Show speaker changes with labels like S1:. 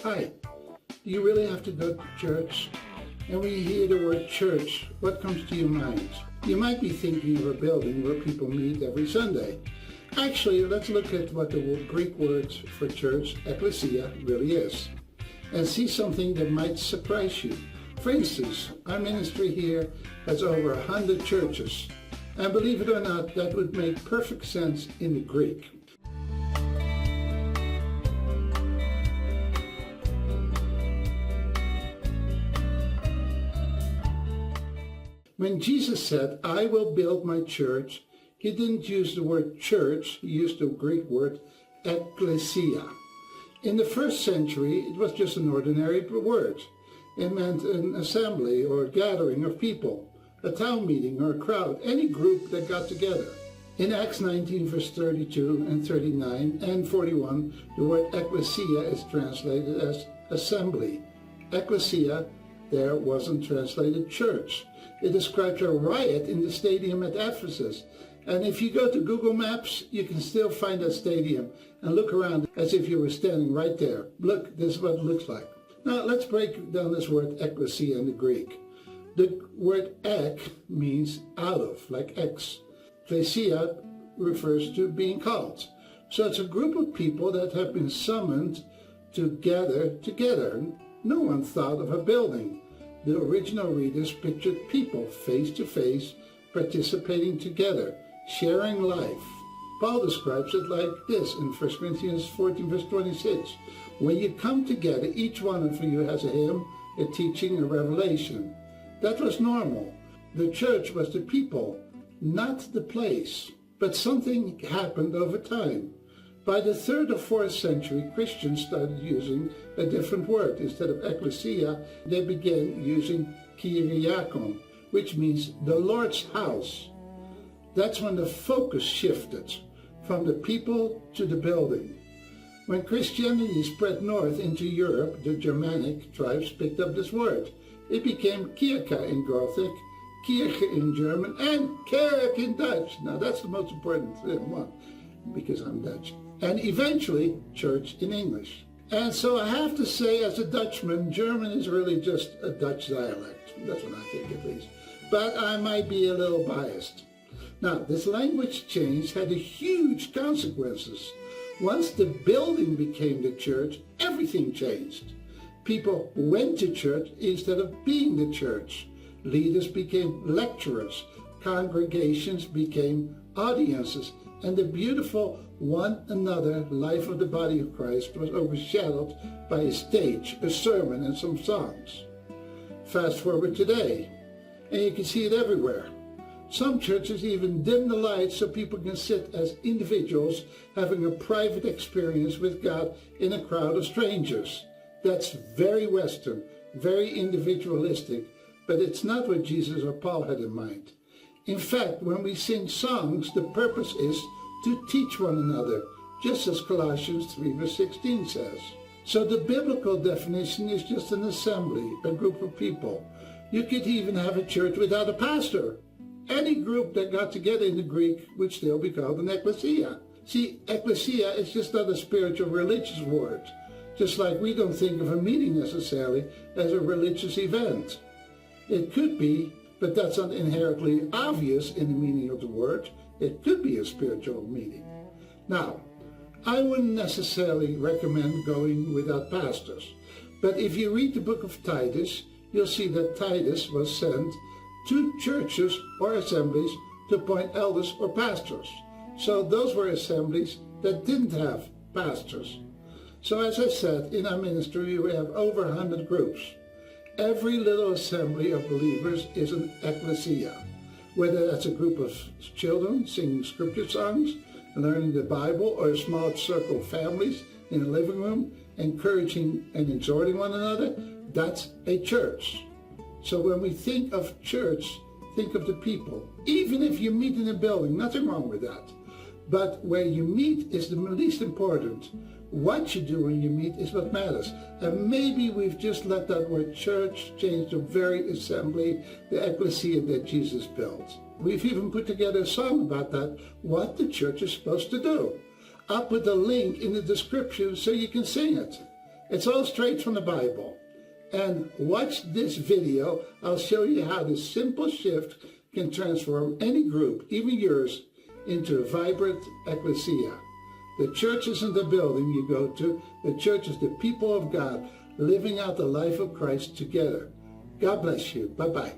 S1: Hi, do you really have to go to church? And when you hear the word church, what comes to your mind? You might be thinking of a building where people meet every Sunday. Actually, let's look at what the Greek word for church, Ekklēsia, really is, and see something that might surprise you. For instance, our ministry here has over 100 churches, and believe it or not, that would make perfect sense in the Greek. When Jesus said, "I will build my church," he didn't use the word church, he used the Greek word Ekklēsia. In the first century, it was just an ordinary word. It meant an assembly or gathering of people, a town meeting or a crowd, any group that got together. In Acts 19, verse 32 and 39 and 41, the word Ekklēsia is translated as assembly. Ekklēsia there wasn't translated church. It describes a riot in the stadium at Ephesus. And if you go to Google Maps, you can still find that stadium and look around as if you were standing right there. Look, this is what it looks like. Now, let's break down this word Ekklēsia in the Greek. The word ek means out of, like X. Ekklesia refers to being called. So it's a group of people that have been summoned to gather together. No one thought of a building. The original readers pictured people face to face, participating together, sharing life. Paul describes it like this in 1 Corinthians 14, verse 26. When you come together, each one of you has a hymn, a teaching, a revelation. That was normal. The church was the people, not the place. But something happened over time. By the 3rd or 4th century, Christians started using a different word. Instead of Ekklesia, they began using Kyriakon, which means the Lord's house. That's when the focus shifted from the people to the building. When Christianity spread north into Europe, the Germanic tribes picked up this word. It became Kirche in Gothic, Kirche in German, and Kerk in Dutch. Now that's the most important one, because I'm Dutch. And eventually, church in English. And so I have to say, as a Dutchman, German is really just a Dutch dialect. That's what I think, at least. But I might be a little biased. Now, this language change had huge consequences. Once the building became the church, everything changed. People went to church instead of being the church. Leaders became lecturers. Congregations became audiences. And the beautiful one another life of the body of Christ was overshadowed by a stage, a sermon, and some songs. Fast forward today, and you can see it everywhere. Some churches even dim the lights so people can sit as individuals having a private experience with God in a crowd of strangers. That's very Western, very individualistic, but it's not what Jesus or Paul had in mind. In fact, when we sing songs, the purpose is to teach one another, just as Colossians 3 verse 16 says. So the biblical definition is just an assembly, a group of people. You could even have a church without a pastor. Any group that got together in the Greek would still be called an Ekklesia. See, Ekklesia is just not a spiritual religious word, just like we don't think of a meeting necessarily as a religious event. It could be, but that's not inherently obvious in the meaning of the word. It could be a spiritual meeting. Now, I wouldn't necessarily recommend going without pastors, but if you read the book of Titus, you'll see that Titus was sent to churches or assemblies to appoint elders or pastors. So those were assemblies that didn't have pastors. So as I said, in our ministry we have over 100 groups. Every little assembly of believers is an Ekklesia, whether that's a group of children singing scripture songs, learning the Bible, or a small circle of families in a living room, encouraging and exhorting one another. That's a church. So when we think of church, think of the people. Even if you meet in a building, nothing wrong with that. But where you meet is the least important. What you do when you meet is what matters. And maybe we've just let that word church change the very assembly, the Ekklesia that Jesus built. We've even put together a song about that, what the church is supposed to do. I'll put the link in the description so you can sing it. It's all straight from the Bible. And watch this video. I'll show you how this simple shift can transform any group, even yours, into a vibrant ecclesia. The church isn't the building you go to. The church is the people of God living out the life of Christ together. God bless you. Bye-bye.